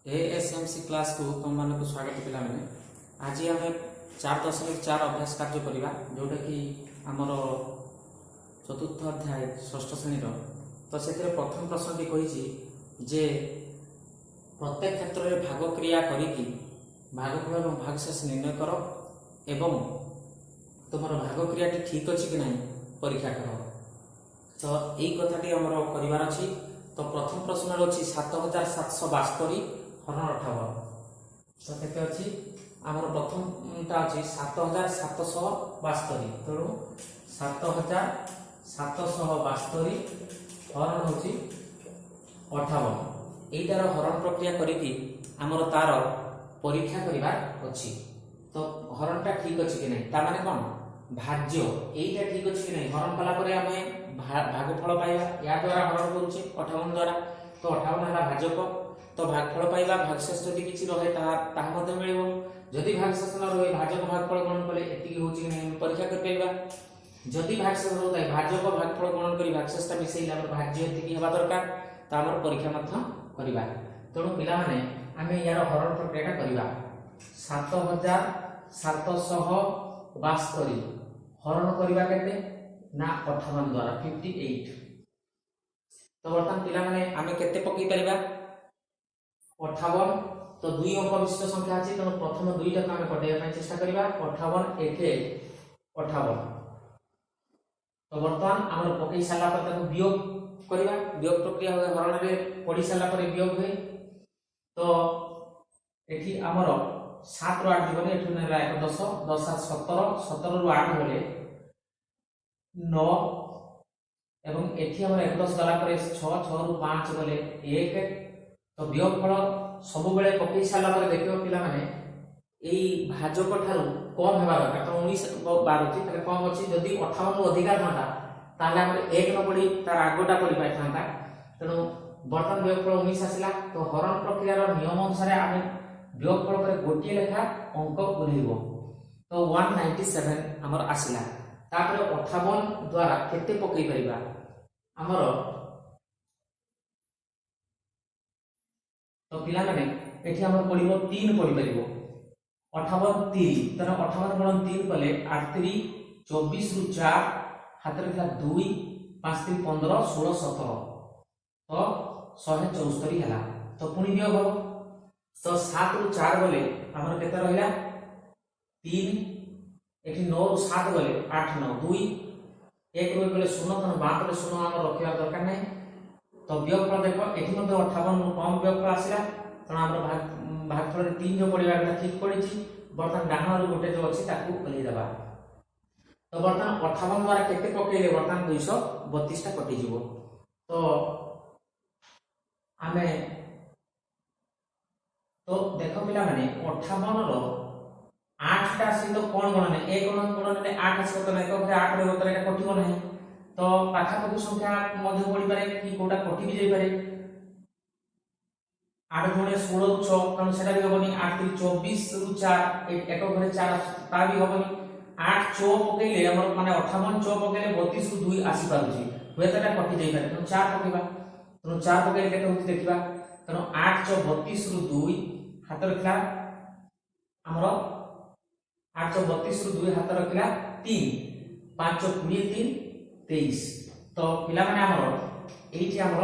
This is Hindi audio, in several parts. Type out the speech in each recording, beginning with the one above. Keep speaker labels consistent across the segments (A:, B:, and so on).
A: एएसएमसी क्लास को तुम मान को स्वागत पिला मैंने आज आम 4.4 अभ्यास कार्य करवा जोटा कि आमर चतुर्थ अध्याय षष्ठ श्रेणी तो से प्रथम प्रश्न कही जे प्रत्येक क्षेत्र में भाग क्रिया करी भागफल और भागशेष निर्णय कर एवं तुम भाग क्रिया ठीक अच्छी कि नहीं परीक्षा कर तो यही कथाटी आमर करार अच्छी। तो प्रथम प्रश्न अच्छी 7772 हरण 58 तो केते अच्छी आमर प्रथमटा अच्छी 7772 तेणु 7772 हरण हूँ 58 यहीटार हरण प्रक्रिया करी आमर तार परीक्षा करवा अच्छी। तो हरणटा ठीक अच्छी कि नहीं तार माने कौन भाज्य यहीटा ठीक अच्छी कि नहीं हरण कलापर आम भागफल पाइबा या द्वारा हरण करुचे 58 द्वारा तो 58 है भाजक तो भागफल पाइबा भागशेष जदि किछि रहे ताहा मध्ये मिलिबो जदि भागशेष न रहे भाजक भागफल गणन कले एतिकी होची कि नहीं परीक्षा कर पाइबा जदि भागशेष रहता है भाजक भागफल गणन करी भागशेषटा मिसेइला हमर भाज्य एतिकी हेबा दरकार त हमर परीक्षा मध्ये करिबा। तेणु पिला माने आमे यार हरण प्रक्रियाटा करिबा 7772 हरण करिबा केते ना 58 द्वारा 58 तो बर्तमान पिला माने आमे केते पकई परिबा 58 तो दुई अंक विशिष्ट संख्या अछि तो प्रथम दुईटा को आमे कटेया ପାଇଁ चेष्टा करिबा 58 1 58 तो बर्तमान हमर पकई साला पर ताको वियोग करिबा वियोग प्रक्रिया होय हरण रे पडी साला पर वियोग होय तो एठी हमर 7 रो 8 जीवन एठी नेला 1 10 10 7 17 17 रो 8 होले 9 एवं एठी हमर 1 10 गला पर 6 6 रो 5 गले 1 तो वियोगफल सब बेले पकई साला पर देखियो पिला माने एई भाजक ठारू कम हेबा दरकार तो 19 12 अछि तले कम अछि जदी 58 रो अधिकार थांता ताले हमर 1 न पड़ी तार आगोटा पड़ी पाइ थांता तेनु बर्तमान वियोगफल 19 आसिला तो हरण प्रक्रिया रो नियम अनुसार आमे वियोगफल पर गोटिए लेखा अंक उलिबो तो 197 हमर आसिला तापर 58 द्वारा केते पकई परिबा हमर तो पिला माने एठी हमर पडिबो 3 पडी परिबो 58 3 तने 58 गुणन 3 कले 8 3 24 रु 4 हाथ रे 2 5 3 15 16 17 तो 174 हला तो पुनी वियोग हो तो 7 रु 4 गले हमर केते रहिला 3 एठी 9 रु 7 गले 8 9 2 1 रु गले 0 तने बात रे 0 हमर रखिया दरकार नै तो वियोगफल देखो एठी मध्ये 58 रु कम वियोगफल आसिला तण हमर भागफल रे 3 जो पडिबा ठीक पडिछि बर्तमान डाहन रो गोटे जो अछि ताकू ओली देबा तो बर्तमान 58 द्वारा केते पकेले बर्तमान 232 टा कटि जिवो तो आमे तो देखो पिला माने 58 रो 8 टा से तो कोन गणन 1 गणन ने 8 से तो 1 रे 8 रे उत्तर एटा कटिबो नै तो पाखापाखि संख्या मध्य पड़ी पारे कि कोटा कटि भी जाई पारे 8 गुणे 16 6 कारण सेटा भी होबनी 8 3 24 रु 4 एक घरे 4 ता भी होबनी 8 चो पकेले हमर माने 58 चो पकेले 32 रु 2 आसी पारुची होयतटा कटि जाई पारे तो 4 पकेबा तो 4 पकेले केते होती देखिबा तो 8 चो 32 रु 2 हाथ रखला हमर 8 चो 32 रु 2 हाथ रखला 3 5 चो 23 23 तो पिला माने हमर एठी हमर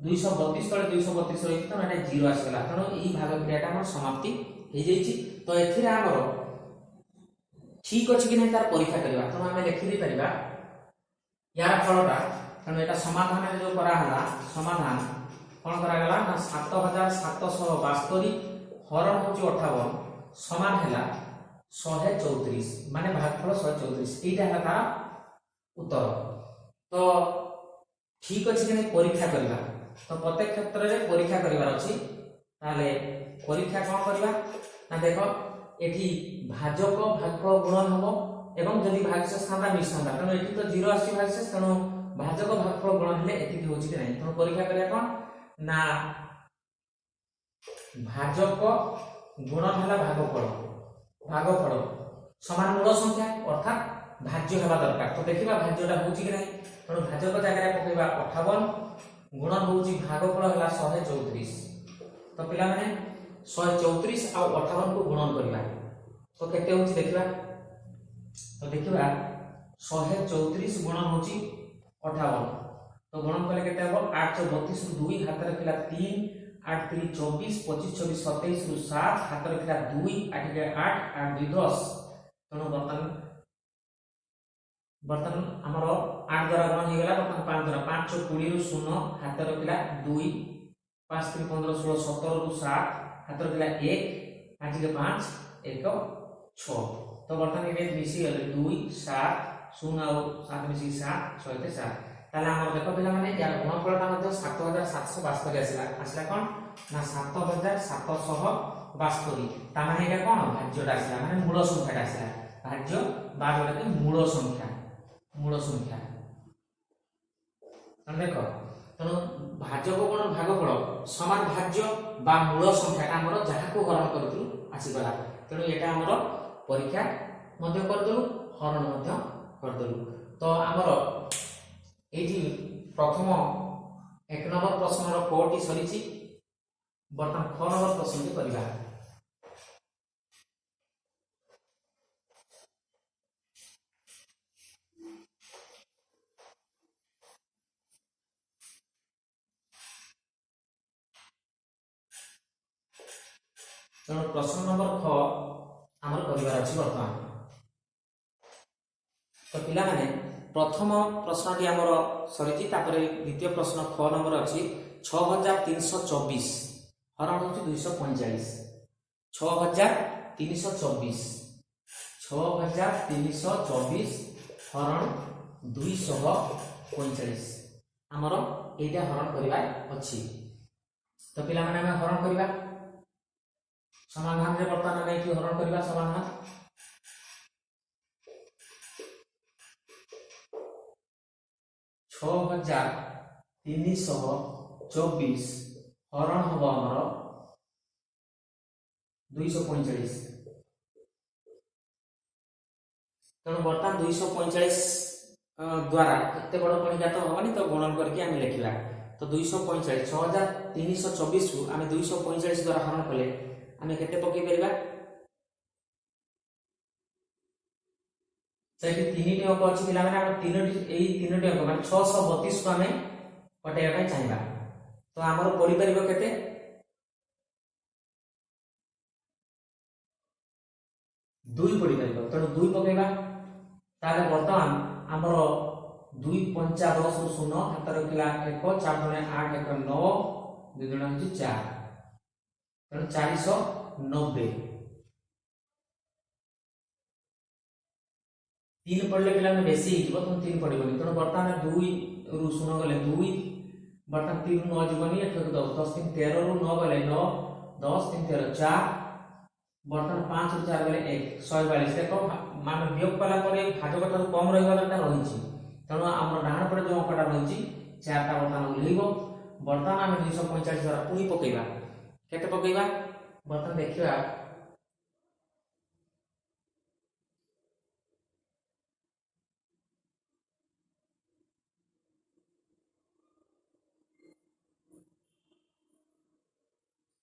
A: 232 तले 232 रही तो एटा 0 आसला तनो एही भाग क्रियाटा हमर समाप्ति हे जाईची तो एथिरा हमर ठीक अछि कि नै तार परीक्षा करबा तो हमें लिखि दे परिबा यार फलटा तनो एटा समाधान रे जो करा हला समाधान कोन करा गला ना 7772 हरण होची 58 समान हला 134 माने भागफल 134 एटा हला तार उत्तर तो ठीक अछि कि नै परीक्षा करबा तो प्रत्येक क्षेत्र रे परीक्षा करिवार अछि ताले परीक्षा कोन करबा ना देखो एठी भाजक भागफल गुणन हबो एवं जदि भागशेष थांता मिसंदा तनो एठी तो 0 आसी भागशेष तनो भाजक भागफल गुणन हेले एठी होछि कि नै तो परीक्षा करिया कोन ना भाजक गुणन हला भागफल समान मूल संख्या अर्थात भाज्य हेबा दरकार तो देखिबा भाज्यटा होछि कि नै तनो भाजक जागा रे पकेबा 58 गुणन होउची भागफल हला 134 तो पिला माने 134 आ 58 को गुणन करबा तो केते होची देखिबा तो देखिबा 134 गुणन होची 58 तो गुणन कले केते हो 832 रु 2 हाथ रखिला 3 8 3 24 25 26 27 रु 7 हाथ रखिला 2 8 के 8 8 2 10 तनो बर्तन हमरो 8 द्वारा गुणन हो गेला बर्तन 5 द्वारा 5 6 20 रु 0 हाथ रखिला 2 5 3 15 16 17 रु 7 हाथ रखिला 1 5 के 5 1 6 तो बर्तन ये मिसी गले 2 7 0 और 7 मिसी 7 6 के 7 ताले हमर देखो पिला माने यार गुणफलटा मध्ये 7772 आसला कोन ना 7772 ता माने एटा कोन भाज्यटा आसला माने मूल संख्याटा आसला भाज्य बा बोले कि मूल संख्या देखो तनो भाज्य को कोन भागफल समान भाज्य बा मूल संख्याटा हमर जहा को हरण करथु आसी गला तनो एटा हमर परीक्षा मध्य कर दलु हरण मध्य कर दलु तो हमर एठी प्रथम 1 नंबर प्रश्न रो कोटी सरीची बर्तन 6 नंबर प्रश्न के करिबा तो प्रश्न नंबर 6 हमर करिबार अछि वर्तमान तो पिला माने प्रथम प्रश्नटी हमर सरीची तापरे द्वितीय प्रश्न 6 नंबर अछि 6324 हरण होछि 245 6324 हरण 245 हमर एटा हरण करिबा अछि तो पिला माने हम हरण करिबा समाधान रे वर्तमान हम एठी हरण करिबा समाधान 6324 हरण हबो हमर 245 तनो वर्तमान 245 द्वारा केते बड़ पणिका तो हबनी तो गुणन करके हम लिखिला तो 245 6324 रु हम 245 द्वारा हरण कले हम केते पके परबा सेठी तीनटी अंक अछि पिला माने हम तीनटी अंक माने 632 को हमें कटेया ପାଇଁ चाहिबा तो हमर पड़ी परबो केते 2 पड़ी परबो तो 2 पकेबा ताले वर्तमान हमर 2 5 10 रु 0 हाथ रखिला 1 4 दुने 8 1 9 2 दुने होची 4 तो 490 तीन पड़ले पिला में बेसी हिजबो तुम तीन पड़िबनी तो वर्तमान 2 रु 0 गले 2 वर्तमान 3 रु 9 जीवनी 1 10 10 3 13 रु 9 गले 9 10 3 13 4 वर्तमान 5 रु 4 गले 1 142 देखो मान वियोग कला परे भाजक ठार कम रहबा दरकार रहिछि तनो हमर डाहण परे जो अंकटा रहिछि 4 ता वर्तमान उल्लेइबो वर्तमान हम 245 द्वारा पुनी पकेइबा केते पकेइबा वर्तमान देखिबा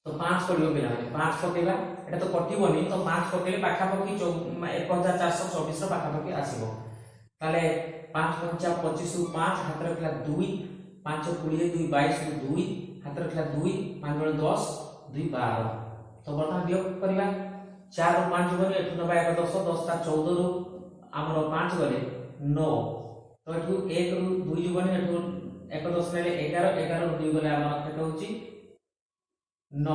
A: तो 5 पड़ियो पिला 5 पकेबा एटा तो कटिबोनी तो 5 पकेले पाखा पकी 1424 रो पाखा पकी आसीबो ताले 5 5 25 रु 5 हाथ रखला 2 5 20 2 22 रु 2 हाथ रखला 2 5 10 2 12 तो वर्तमान वियोग करबा 4 रु 5 गले 8 9 1 10 10 ता 14 रु हमरो 5 गले 9 तो एठु 1 रु 2 जीवनी एठु 1 10 ले 11 11 रु 2 गले हमर केते होची 9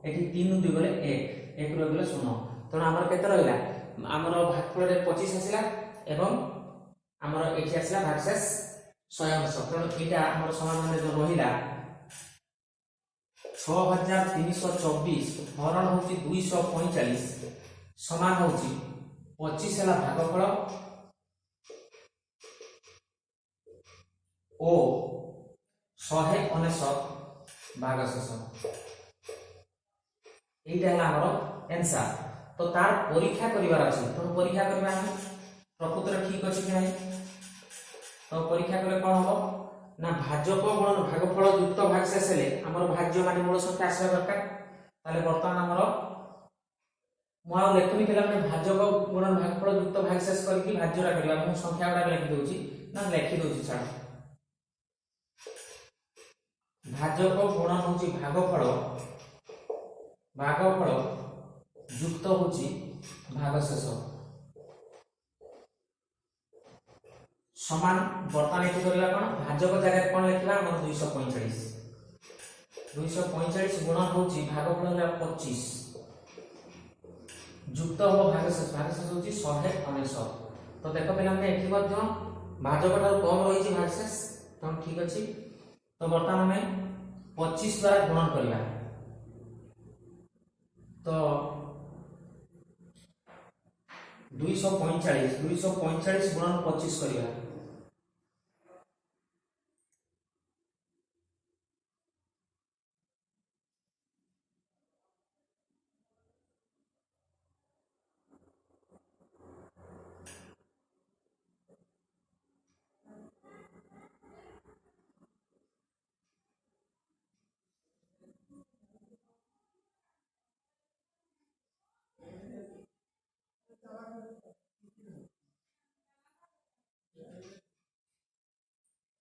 A: एठी 3 रु 2 गले 1 1 रु गले 0 तो हमर केते रहला हमर भागफल रे 25 आसिला एवं हमर एठी आसिला भागशेष 100 तो एटा हमर समाधान जो रहिला 6324 हरण होची 245 समान होची 25 हला भागफल ओ 199 भागशेष एटा हला हमर आंसर तो तार परीक्षा करिवार अछि तो परीक्षा करबा हम प्रकृत रे ठीक अछि कि नै तो परीक्षा करे कोन हो ना भाजक गुणन भागफल युक्त भागशेष हेले हमर भाज्य माने मूल संख्या आसवा दरकार ताले वर्तमान हमर मु आ लेखनी पिला माने भाजक गुणन भागफल युक्त भागशेष करके भाज्यरा करबा मु संख्या गुडा लिखि दोछि ना लिखि दोछि छाड़ भाजक गुणन होछि भागफल युक्त होछि भागशेष समान वर्तमान एठी करला कोन भाजक जगह कोन लिखला हम 245 गुणन होची भागफल होला 25 युक्त हो भागशेष होची 119 तो देखो पिला हमने एठी मध्य भाजक ठार कम रहिची भागशेष तो ठीक अछि तो वर्तमान हमें 25 द्वारा गुणन करला तो 245 गुणन 25 करला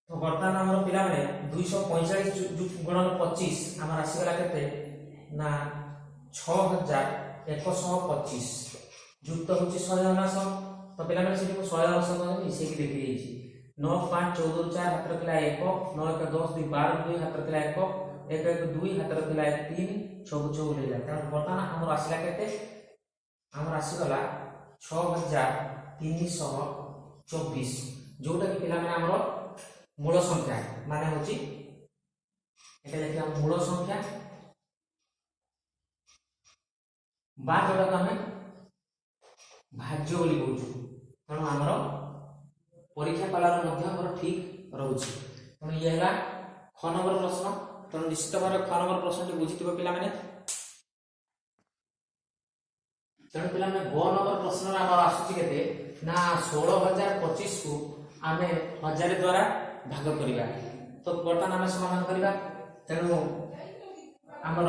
A: तो वर्तमान हमर पिला माने 245 गुणन 25 हमर आसी गला केते ना 6125 युक्त होची 119 तो पिला माने सेठी 119 को मिसे की देखि देछि 9 5 14 4 हाथ रखला 1 9 1 10 2 12 2 हाथ रखला 1 1 1 2 हाथ रखला 3 6 6 लेला त वर्तमान हमर आसीला केते हमर आसी गला 6324 जोटा कि पिला माने हमर मूल संख्या माने होची एटा देखिया मूल संख्या बा जोटा को हमें भाज्य बोली कहूछु तनो हमर परीक्षा कालार मध्य हमर ठीक रहउछि तनो ये हला ख नंबर प्रश्न तनो निश्चित भाबरे ख नंबर प्रश्न टी बुझितिबो पिला माने तनो पिला माने ग नंबर प्रश्न हमर आसुछि केते ना 16025 को आमे 1000 द्वारा भाग करिबा तो वर्तमान आमे समाधान करिबा तेनु हमर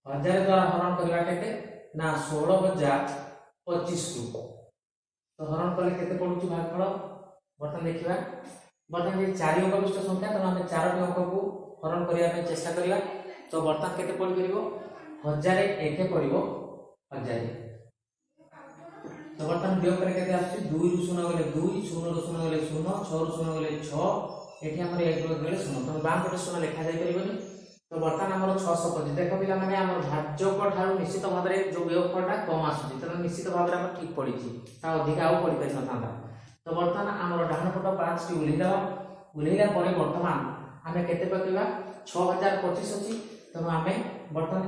A: 1000 द्वारा हरण करिबा केते ना 16025 को तो हरण कले केते पडुची भागफल वर्तमान देखिबा वर्तमान जे 4 अंक विशिष्ट संख्या तो हमें 4 अंक को हरण करिया पे चेष्टा करिबा तो वर्तमान केते पड करिवो 1000 1 पडिवो 1000 तो वर्तमान वियोग करे केते आछि 2 रु 0 गले 2 0 रु 0 गले 0 6 रु 0 गले 6 एठी हमर 1 रु गले 0 तो बाम पटे 0 लिखा जाय परिबनी तो वर्तमान हमर 625 देखो पिला माने हमर भाज्यक ठारू निश्चित भाबरे जो वियोगफलटा कम आसुची त निश्चित भाबरे हम ठीक पडिची ता अधिक आउ पडी पाइ नथांदा तो वर्तमान हमर डाहन पट 5 टी उलीदा उलीला परे वर्तमान हमें केते पकेबा 6025 अछि तो हमें वर्तमान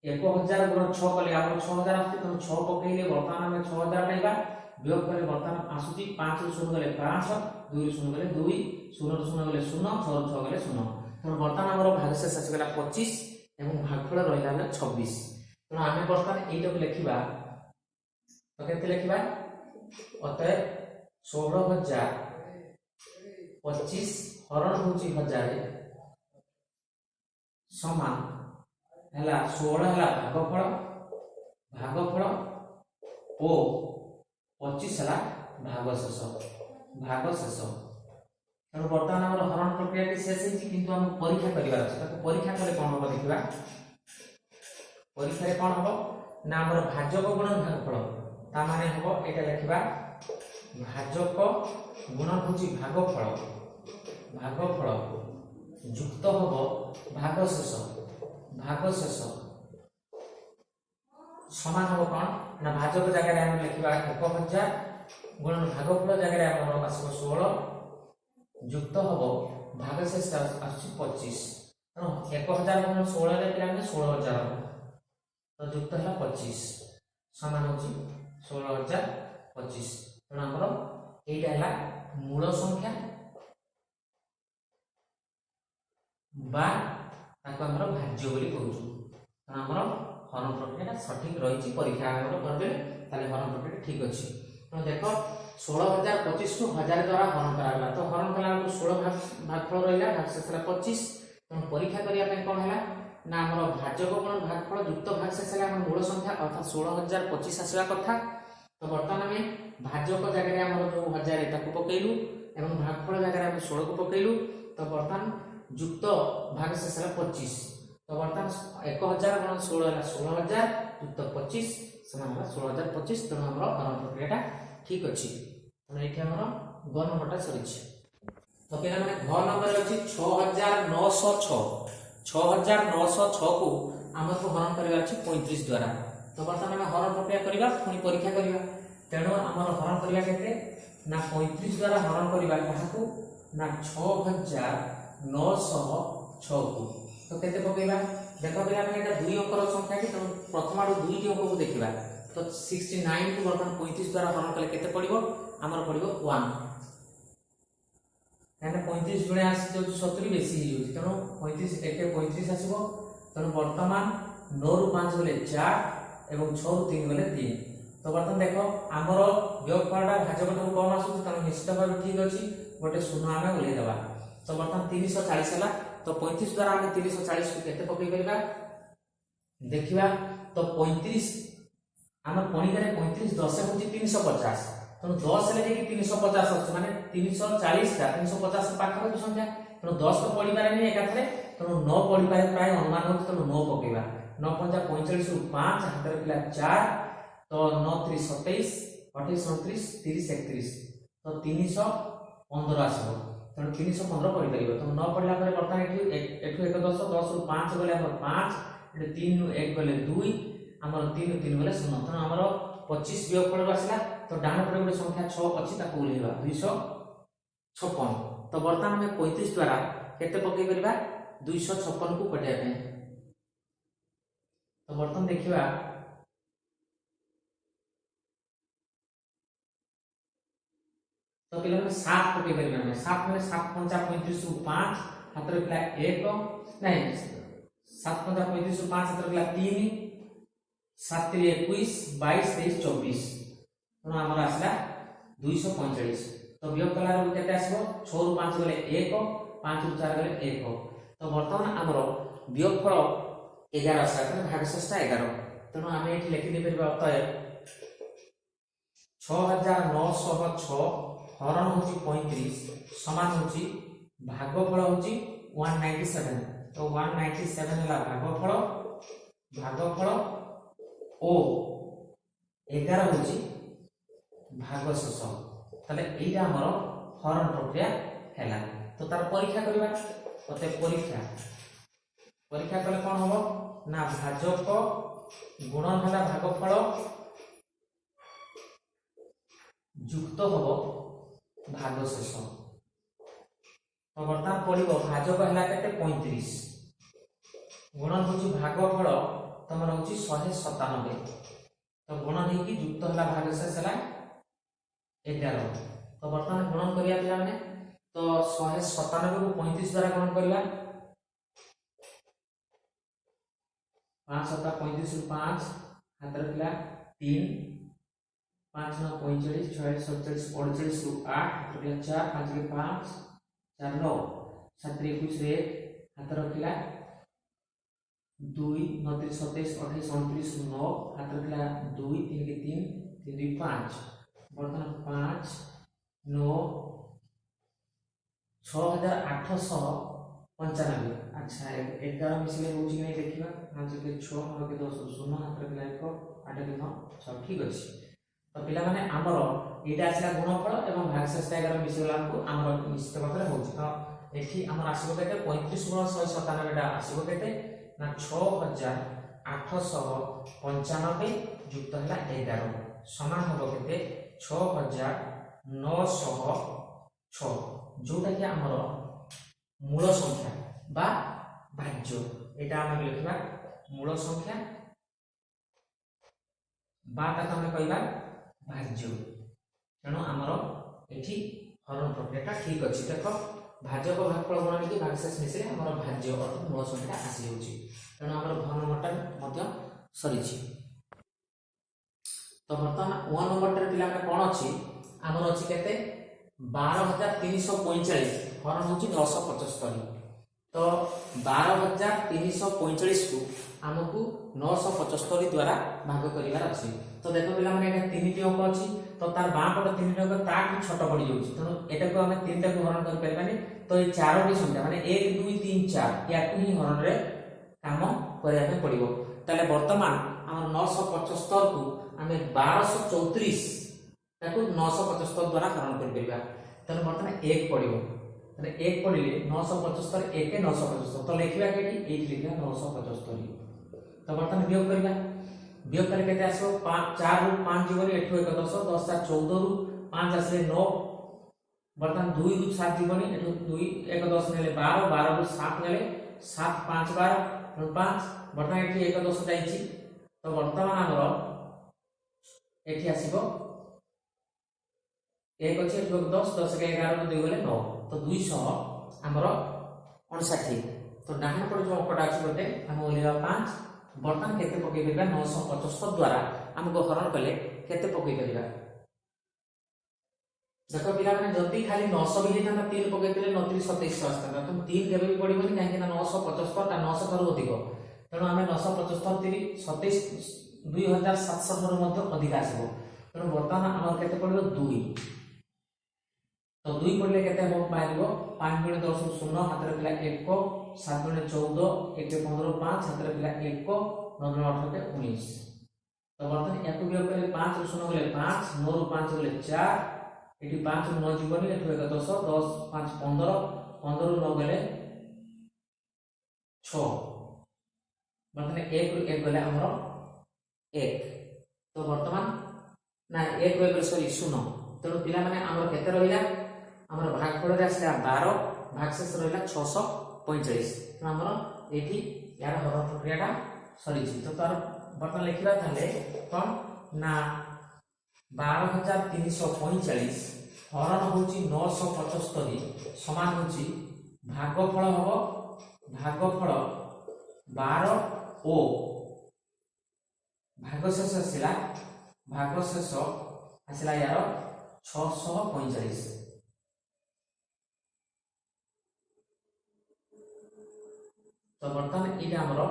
A: 1000 गुणन 6 कले हमर 6000 आछि तो 6 पकेइले वर्तमान हमें 6000 पाइबा वियोग करे वर्तमान आसुची 5 रु 0 गले 5 2 रु 0 गले 2 0 रु 0 गले 0 6 रु 6 गले 0 तो वर्तमान हमर भागशेष आसी गला 25 एवं भागफल रहिला 26 तो हमें वर्तमान एटा को लिखिबा तो केते लिखिबा अतः 16025 हरण होची 1000 समान हला 16 हला भागफल ओ 25 हला भागशेष तो वर्तमान हमर हरण प्रक्रिया के शेष है किंतु हम परीक्षा करिवार अछि ताको परीक्षा करे कोन हो देखिबा परीक्षा रे कोन हो ना हमर भाजक गुणन भागफल ता माने हो एटा लिखिबा भाजक गुणन होची भागफल युक्त हो भागशेष समान हो कोन ना भाजक जगह रे हम लिखिबा 1000 गुणन भागफल जगह रे हमर आसीबो 16 युक्त हो भागशेष आसी 25 तो 1000 गुणन 16 रे पिला 16000 तो युक्त है 25 समान होची 16025 तो हमर एटा हला मूल संख्या बा ताको हमर भाज्य बोली कहूछु तो हमर हरण प्रक्रिया सठिक रहिछि परीक्षा हमर करबे ताले हरण प्रक्रिया ठीक अछि तो देखो 16,025 को 1000 द्वारा हरण करागला तो हरण कला को 16 भागफल रहिला भागशेष 25 तो परीक्षा करिया पे कोन हैला ना हमर भाजक गुणन भागफल युक्त भागशेष है हमर मूल संख्या अर्थात 16,025 आसवा कथा तो वर्तमान में भाजक जगह रे हमर जो 1000 एटा को पकेलु एवं भागफल जगह रे हम 16 को पकेलु तो वर्तमान युक्त भागशेष है 25 तो वर्तमान 1000 गुणन 16 है 16,000 युक्त 25 समान है 16,025 तो हमर हरण प्रक्रियाटा ठीक अछि तो एठी हमर ग नंबरटा सरिछि तो पिला माने घ नंबर अछि 6906 6906 को हमको हरण करबा अछि 35 द्वारा तो वर्तमान में हरण प्रक्रिया करबा पुनी परीक्षा करबा तेणु हमर हरण करबा केते ना 35 द्वारा हरण करबा काहाकू ना 6906 को तो केते पकेबा देखो पिला माने एटा दुई अंकर संख्या कि तो प्रथम आडू दुईटी अंक को देखिबा तो 69 को वर्तमान 35 द्वारा हरण कले केते पड़िबो हमर पड़िबो 1 यानी 35 गुणे आसी जो 70 बेसी ही होची तनो 35 एके 35 आसीबो तनो वर्तमान 9 रु 5 गले 4 एवं 6 रु 3 गले 3 तो वर्तमान देखो हमर योगफलटा भाजकटा कम आसु तनो निश्चित भाबे ठीक अछि गोटे शून्य आमे उले देबा तो वर्तमान 340 हला तो 35 द्वारा हम 340 को केते पकई करबा देखिबा तो 35 हम पणी करे 35 10 होची 350 तो 10 ले कि 350 होची माने 340 का 350 पाखर की संख्या तो 10 तो पड़ी पारे नहीं एकाथरे तो 9 पड़ी पारे प्राय अनुमान होची तो 9 पकेबा 9 पंजा 45 रु 5 हाथ रे पिला 4 तो 9 3 27 28 29 30 31 तो 315 आसबो तो 315 पड़ी परिबो तो 9 पड़ला परे वर्तमान एठु 1 10 10 रु 5 गले हमर 5 एठु 3 रु 1 गले 2 हमर 3 रु 3 गले 0 तो हमर 25 वियोगफल आसला तो डान परे गोटे संख्या 6 अछि ताको उलेबा 256 तो वर्तमान में 35 द्वारा केते पकई करबा 256 को कटिया पे तो वर्तमान देखिबा तो पिला में 7 पकई करबा में 7 में 7 पंजा 35 रु 5 हाथ रे पिला 1 नहीं 7 पंजा 35 रु 5 हाथ रे पिला 3 7 3 21 22 23 24 तो हमर आसला 245 तो वियोग कला रो केते आसबो 6 रु 5 गले 1 5 रु 4 गले 1 तो वर्तमान हमर वियोगफल 11 आसला भागशेषटा 11 तेणु आमे एठी लिखि दे परबा अतः 6906 हरण होची 35 समान होची भागफल होची 197 तो 197 हला भागफल ओ 11 होची भागशेष तले एटा हमर हरण प्रक्रिया हैला तो तार परीक्षा करबा ओते परीक्षा कले कोन होबो ना भाजक गुणन हला भागफल युक्त होबो भागशेष तो वर्तमान पड़िबो भाजक हला केते 35 गुणन होची भागफल तमर होची 197 तो गुणन हे कि युक्त हला भागशेष हला 11 तो वर्तमान गुणन करिया पिला माने तो 197 को 35 द्वारा गुणन करला 5 7 35 रु 5 हाथ रखला 3 5 9 45 46 47 48 रु 8 हाथ रखला 4 5 के 5 4 9 7 21 रे हाथ रखला 2 9 3 27 28 29 रु 9 हाथ रखला 2 3 के 3 3 2 5 वर्तमान 5 9 6895 अच्छा 11 मिसले होची नै देखिबा 5 के 6 9 के 10 0 हाथ रे लाइक 8 के 9 सब ठीक अछि तो पिला माने हमर एटा आसला गुणफल एवं भागशेष 11 मिसला को हमर निश्चित भाबरे होची तो एठी हमर आसीबो केते 35 गुण 197 टा आसीबो केते ना 6895 युक्त हला 11 समान होबो केते 6906 जोटा कि हमर मूल संख्या बा भाज्य एटा हम लिखबा मूल संख्या बा ता हम कहबा भाज्य तेणु हमर एठी हरण प्रक्रियाटा ठीक अछि देखो भाजक भागफल गुणन कि भागशेष मिसले हमर भाज्य अर्थात मूल संख्या आसी होछि तेणु हमर घ नंबरटा मध्य सरिछि तो वर्तमान 1 नंबर रे पिला कोन अछि आमर अच्छी केते 12,345 हरण होची 975। तो 12,345 को आमको 975 द्वारा भाग करिवार अछि। तो देखो पिला माने एटा तीनटी अंक अछि, तो तार बां पट तीनटी अंक ताठ छोट पड़ी जाउछि, तो एटा को हमें तीनटा को हरण कर परबानी। तो ये चारोटी संख्या माने 1 2 3 4 या को ही हरण रे काम करिया पे पड़िबो। ताले वर्तमान हमर 975 को हमें 1234 ताको 975 द्वारा हरण कर परबा। तने वर्तमान 1 पड़िबो, तने 1 पड़िले 975 1 के 975, तो लिखिबा केटी 1 लिखिबा 975। तो वर्तमान वियोग करबा, वियोग करे केते आसो 4 रु 5 जीवनी एठो 1 10 10 14 रु 5 आसले 9, वर्तमान 2 रु 7 जीवनी एठो 2 1 10 नेले 12 12 रु 7 नेले 7 5 12 5, वर्तमान एठी 1 10 जाईची। तो वर्तमान हमरो एठी आसीबो 1 अछि 10 10 के 11 को 2 गले 9, तो 200 हमरो 59। तो डाहन पर जो अंकटा अछि गोटे हम ओलिया 5, वर्तमान केते पकई करबा 975 द्वारा हमको हरण कले केते पकई करबा। देखो पिला माने जल्दी खाली 900 भी लेना 3 पकई देले 29 27 आस्ता, तो 3 केबे भी पड़िबोनी काहे ना 975 ता 900 थारो अधिक, तेणु हमें 975 3 27 2700 थारो मध्ये अधिक आसीबो। तेणु वर्तमान हमर केते पड़िबो 2, तो 2 पड़ले केते हम पाइबो 5 गुणे 10 0 हाथ रे पिला 1 7 गुणे 14 1 के 15 5 हाथ रे पिला 1 9 गुणे 18 के 19। तो वर्तमान याकु वियोग करे 5 रु 0 गले 5 9 रु 5 गले 4, एठी 5 रु 9 जीवनी एठो 1 10 10 5 15 15 रु 9 गले 6, वर्तमान 1 रु 1 गले हमरो 1। तो वर्तमान ना 1 रु 1 सॉरी 0, तेणु पिला माने हमर केते रहिला हमर भागफल रे आसला 12, भागशेष रहिला 645। तो हमर एठी यार हरण प्रक्रियाटा सरीछि। तो तार वर्तमान लिखिबा थाले कोन ना 12,345 हरण होची 975 समान होची भागफल हबो भागफल 12 ओ भागशेष आसिला यार 645। तो वर्तमान इटा हमरो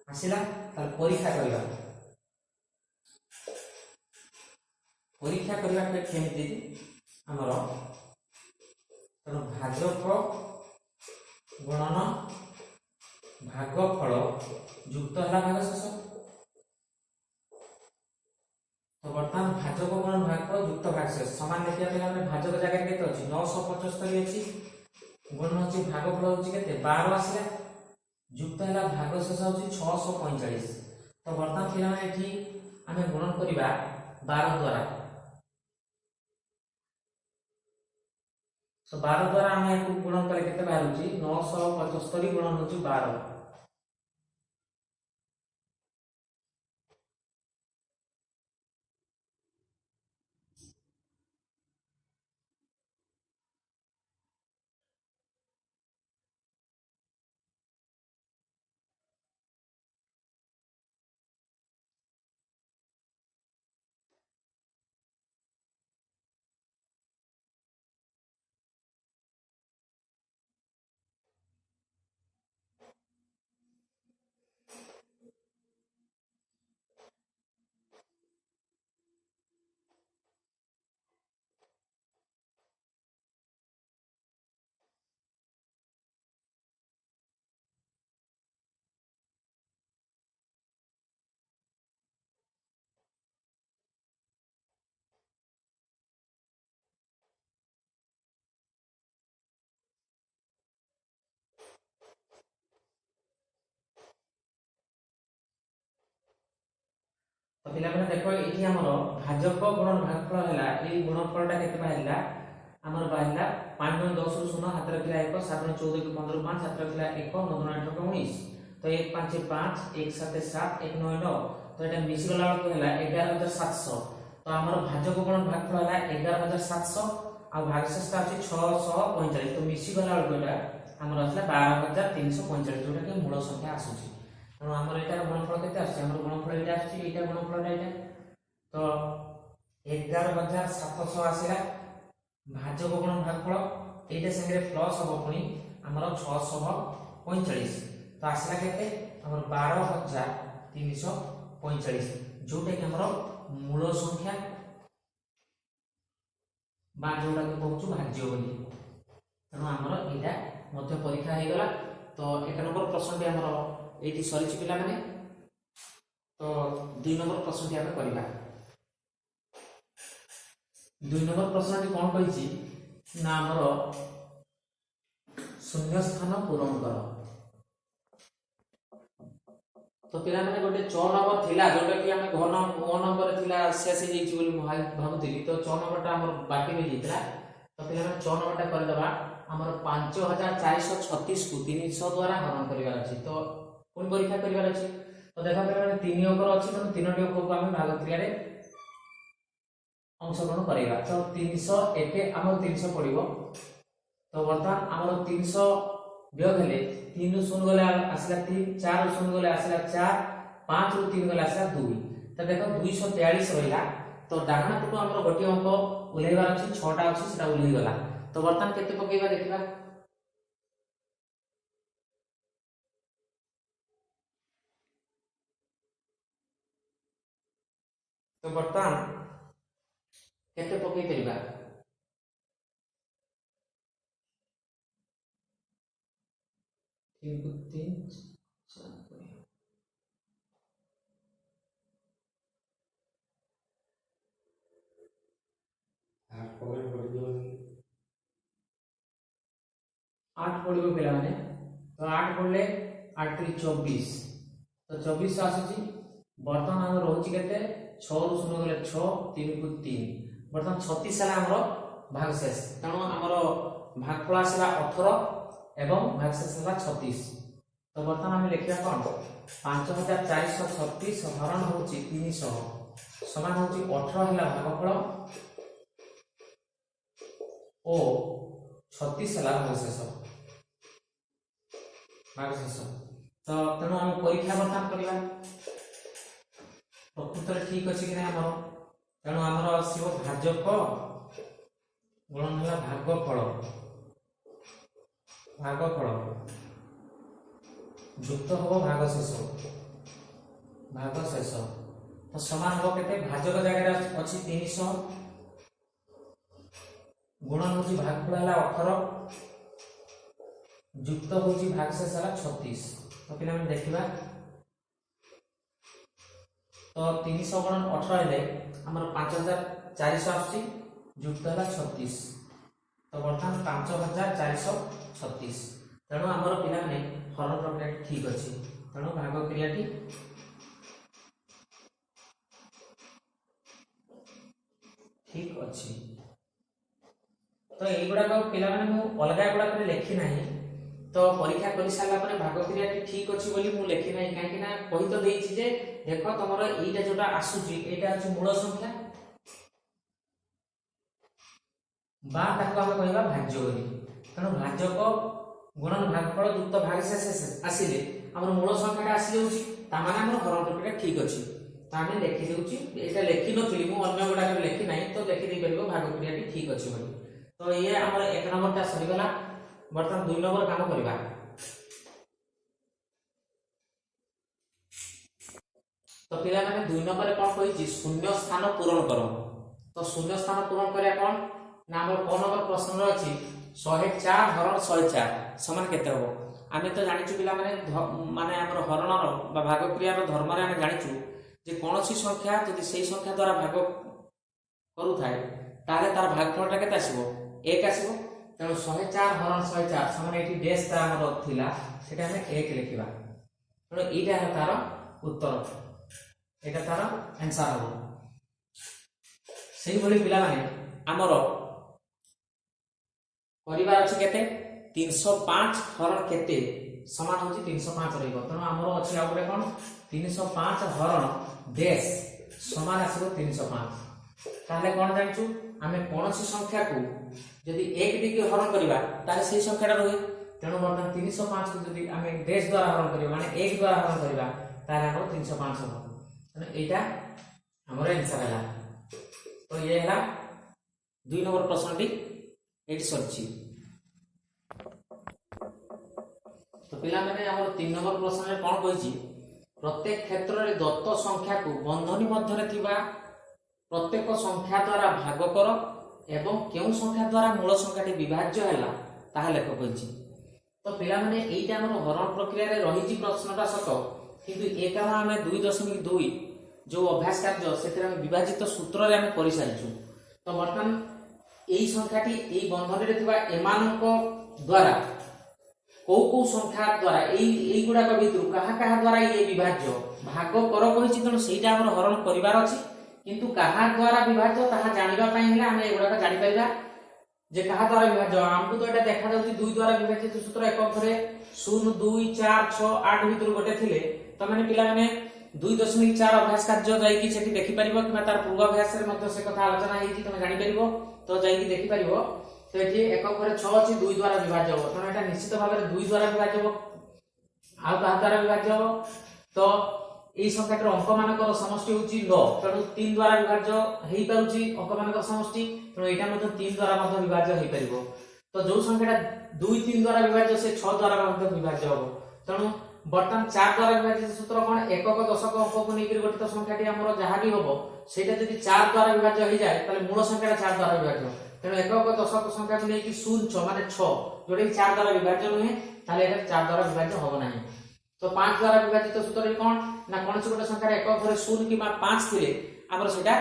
A: आसिला तार परीक्षा करबा, परीक्षा करबा के केमति हमरो तर भाजक गुणन भागफल युक्त हला भागशेष। तो वर्तमान भाजक गुणन भागफल युक्त भागशेष समान लिखिया पे हमने भाजक जगह केते अछि 975 अछि, गुणन अछि भागफल अछि केते 12 आसिला, युक्त हला भागशेष अछि 645। तो वर्तमान पिला माने एठी हमें गुणन करिबा 12 द्वारा, तो 12 द्वारा हमें गुणन करे केते बाहरुची 975 गुणन होची 12। तो पिला माने देखो एठी हमरो भाजक गुणन भागफल हला ए गुणनफलटा केते बाहिला हमर बाहिला 5 गुणे 10 रु 0 हाथ रखिला 1 7 गुणे 14 के 15 5 हाथ रखिला 1 9 गुणे 18 के 19। तो 1 5 5 1 7 7 1 9 9, तो एटा मिसी गला को हला 11700। तो हमर भाजक गुणन भागफल हला 11700 आ भागशेषटा अछि 645। तो मिसी गला को एटा हमर असला 12345 जोटा के मूल संख्या आसुची। तो हमर एटार गुणनफल केते आछि, हमर गुणनफल एटा आछि, एटा गुणनफल एटा। तो 11,700 आसला भाजक गुणन भागफल एटा संगे प्लस हम पुणी आमर 645 तो आसला केते हमर 12,345 जोटा कि हमर मूल संख्या बा जोटा कि कहूछु भाज्य बोली तेणु आमर एटा मध्य परीक्षा हो गला तो 1 नंबर प्रश्न भी हमर एटी सरीची पिला माने तो 2 नंबर प्रश्न टी आमे करिबा 2 नंबर प्रश्न टी कोन कहिची ना हमर शून्य स्थान पूरण कर तो पिला माने गोटे 6 नंबर थिला जोटा कि हमें घन 9 नंबर थिला शेष हे जेची बोली भाबुतिली तो 6 नंबर टा हमर बाकी में जितला तो पिला माने 6 नंबर टा कर दबा हमर 5436 को 300 द्वारा हरण करिवार अछि तो कोन परीक्षा करिवार अछि तो देखा पिला 3 अंक अछि तो 3 टी अंक को हमें भाग क्रिया रे अंशग्रहण करेगा तो 300 एके हमर 300 पड़िबो तो वर्तमान हमर 300 वियोग हेले 3 शून्य गले आसला 3 4 शून्य गले आसला 4 5 रु 3 गले आसला 2 तो देखो 243 रहिला तो डाहना पटु हमर गोटी अंक उलेइबार अछि 6 टा अछि सेटा उलेइ गला तो वर्तमान केते पकेबा देखिबा तो वर्तमान केते पकेइ परिबा 3 को 3 4 8 पड़िबो पिला माने तो 8 पड़ले 8 3 24 तो 24 आसुची वर्तमान हम रहउची केते 6 रु 0 गले 6 3 को 3 वर्तमान 36 साला हमरो भागशेष तणो हमरो भागफल आसला 18 एवं भागशेष आसला 36 तो वर्तमान हम लिखिया कोन 5436 हरण होची 300 समान होची 18 हला भागफल ओ 36 हला भागशेष तो तेणु हम परीक्षा वर्तमान करवा प्रकृत ठीक अच्छे कि नहीं तेणु आमर आसो भाजक गुणन है भागफल युक्त हम भागशेष तो समान हम के भाजक जगह अच्छी 300 गुणन हो भागफल है 18 युक्त हो भागशेष है 36 तो पिला देखा तो 300 गुणन 18 हेले हमर 5400 आछि युक्त है 36 तो वर्तमान 5436 तेणु हमर पिला ने हरण प्रक्रिया ठीक अछि तेणु भाग क्रियाटी ठीक अछि तो एई गुडा को पिला माने मु अलगा गुडा करे लेखि नाही तो परीक्षा कर सारा पर भाग क्रिया ठीक अछि बोली मु लेखि नाही काहे कि ना कहि तो देछि जे देखो तमरो एटा जोटा आसुची एटा अछि मूल संख्या बा ताको हम कहबा भाज्य बोली तनो भाजक गुणन भागफल युक्त भागशेष आसीले हमर मूल संख्याटा आसी जाउची ता माने हमर हरण प्रक्रिया ठीक अछि ता हम लेखि देउची एटा लेखि नथिली मु अन्य गुडा करे लेखि नाही तो लेखि दे परबो भाग क्रिया ठीक अछि बोली तो ये हमर 1 नंबरटा सरी गला वर्तमान 2 नंबर काम करबा तो पिला माने 2 नंबर कोन कहि शून्य स्थान पूरण करो तो शून्य स्थान पूरण करिया कोन ना हमर कोन नंबर प्रश्न रो अछि 104 हरण 104 समान केते हो आमे तो जानिछु पिला माने माने हमर हरण रो बा भाग क्रिया रो धर्म रे आमे जानिछु जे कोनोसी संख्या यदि सेही संख्या द्वारा भाग करू थाए ताले तार भागफलटा केते आसीबो 1 आसीबो तेणु 104 हरण 104 समान एठी डैश ता हमर थिला सेटा हमें 1 लिखिबा तेणु एटा है तार उत्तर एटा तार आंसर हो सही बोली पिला माने हमर परिवार अछि केते 305 हरण केते समान होची 305 रहइबो तेणु हमर अछि आ गुटे कोन 305 हरण डैश समान आसीबो 305 ताले कोन जानछु आमे कोनोसी संख्या को यदि 1 डिग्री हरण करिबा ताले सेही संख्याटा रहे तेणु वर्तमान 305 को यदि आमे डैश द्वारा हरण करिबा माने 1 द्वारा हरण करिबा ताले हमर 305 हो तेणु एटा हमर आंसर हला तो तो ये है 2 नंबर प्रश्नटी ये सरी। तो पिला माने हमर 3 नंबर प्रश्न रे कोन कहिछि प्रत्येक क्षेत्र रे दत्त संख्या को बंधनी मध्य रे थिबा प्रत्येक संख्या द्वारा भाग कर एवं केउ संख्या द्वारा मूल संख्याटी विभाज्य हैला ताहा लेख कहिछि। तो पिला माने एइटा हमर हरण प्रक्रिया रे रहिछि प्रश्नटा सत किंतु ए काम हमें 2.2 जो अभ्यास कार्य से विभाजित सूत्र रे हम करि सारिछु। तो वर्तमान एई संख्याटी एई बंधन रे थिबा एमानक द्वारा को संख्या द्वारा एई गुडा का भितर कहा द्वारा ये विभाज्य भाग कर कहिछि तनो सेटा हमर हरण करिवार अछि किंतु कहा द्वारा विभाज्य ताहा जानिबा पई हेला हम एगुडा का जानि परिबा जे कहा द्वारा विभाज्य हमकु तो एटा देखा जाउछि 2 द्वारा विभाजित सूत्र एक घरे 0 2 4 6 8 भितर गोटे थिले त माने पिला माने 2.4 अभ्यास कार्य जाई कि सेठी देखि परिबो कि तार पूर्वाभ्यास रे मध्ये से कथा आलोचना हेछि तमे जानि परिबो तो जाई कि देखि परिबो। तो एठी एक घरे 6 अछि 2 द्वारा विभाज्य हो तनो एटा निश्चित भाबरे 2 द्वारा विभाज्य हो आ कहा द्वारा विभाज्य हो। तो एई संख्याटर अंक मानकर समष्टि होछि 9 तनो 3 द्वारा विभाज्य हेई पारुछि अंक मानकर समष्टि तनो एटा मध्ये 3 द्वारा मध्ये विभाज्य हेई परिबो। तो जो संख्याटा 2 3 द्वारा विभाज्य से 6 द्वारा मध्ये विभाज्य हो तनो बर्तमान 4 द्वारा विभाजित सूत्र कोन एकक दशक अंक को नेकी गठित संख्याटी हमरो जहा भी होबो सेटा यदि 4 द्वारा विभाज्य हो जाय ताले मूल संख्याटा 4 द्वारा विभाज्य तेनो एकक दशक संख्या को नेकी 0 6 माने 6 जोडे 4 द्वारा विभाज्य नहे ताले एटा 4 द्वारा विभाज्य होबो नाही। तो 5 द्वारा विभाजित सूत्र रे कोन ना कोन से गोटे संख्या एकक घरे 0 कि 5 थिले हमरो सेटा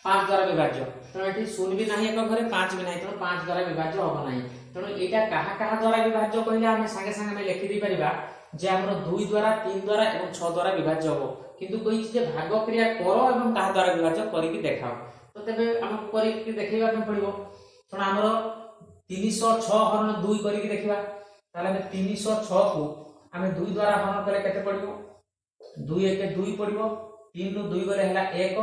A: 5 द्वारा विभाज्य तेनो एठी 0 भी नाही एकक घरे 5 भी नाही तेनो 5 द्वारा विभाज्य होबो नाही। तेनो एटा कहा द्वारा विभाज्य कहिले हम संगे संगे में लिखि दी परिबा जे हमरो 2 द्वारा 3 द्वारा एवं 6 द्वारा विभाज्य हो किंतु कहि जे भाग क्रिया करो एवं कहा द्वारा विभाज्य करि कि देखाओ। तो तबे हम करि कि देखैबा पे पड़िबो तण हमरो 306 हरण 2 करि कि देखिबा ताले हम 306 को हम 2 द्वारा हरण करे केते पड़िबो 2 1 2 पड़िबो 3 नु 2 गले हला 1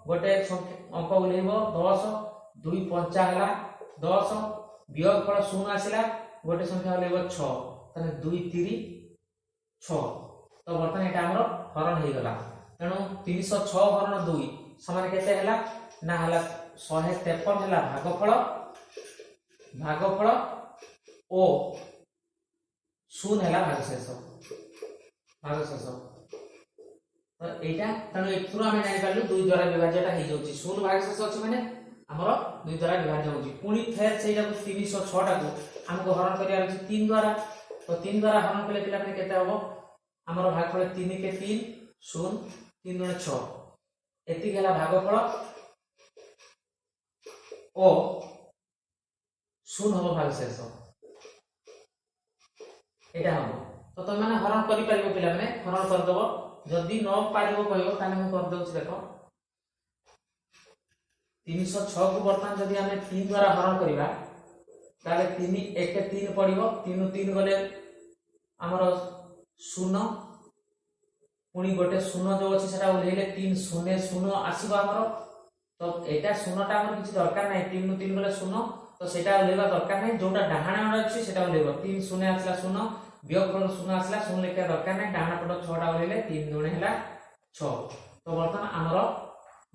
A: गोटे अंक उलेइबो 10 2 5 हला 10 वियोग फल 0 आसिला गोटे संख्या उलेइबो 6 तने 2 3 6। तो बर्तमान एटा हमरो हरण हे गला तेनु 306 हरण 2 समान केते हला ना हला 153 हला भागफल ओ 0 हला भागशेष। तो एटा तेनु एथुर हम जानि पालु 2 द्वारा विभाज्यटा हे जोछि 0 भागशेष अछि माने हमरो 2 द्वारा विभाज्य होछि पुनी फेर सेटा 306 टा को हमको हरण करिया अछि 3 द्वारा। तो 3 द्वारा हरण कले पिला माने केते होबो हमरो भागफल 3 के 3 0 3 गुणे 6 एति गेला भागफल ओ 0 होबो भागशेष एटा होबो। तो तुम माने हरण करि परिबो पिला माने हरण कर दबो जदी न पारिबो कहयो ताने हम कर दउछ देखो 306 को बर्तमान जदी हमें 3 द्वारा हरण करिबा ताले 3 1 3 पड़िबो 3 3 गले हमरो 0 पुनी गोटे 0 जो अछि सेटा उलेले 3 0 0 आसीबा हमरो। तो एटा 0 टा हमर किछि दरकार नै 3 3 गले 0 तो सेटा उलेबा दरकार नै जोटा डाहाना अछि सेटा उलेबो 3 0 आसला 0 वियोग फल 0 आसला 0 लेखा दरकार नै डाहाना पट 6 टा उलेले 3 दुणे हला 6। तो वर्तमान हमरो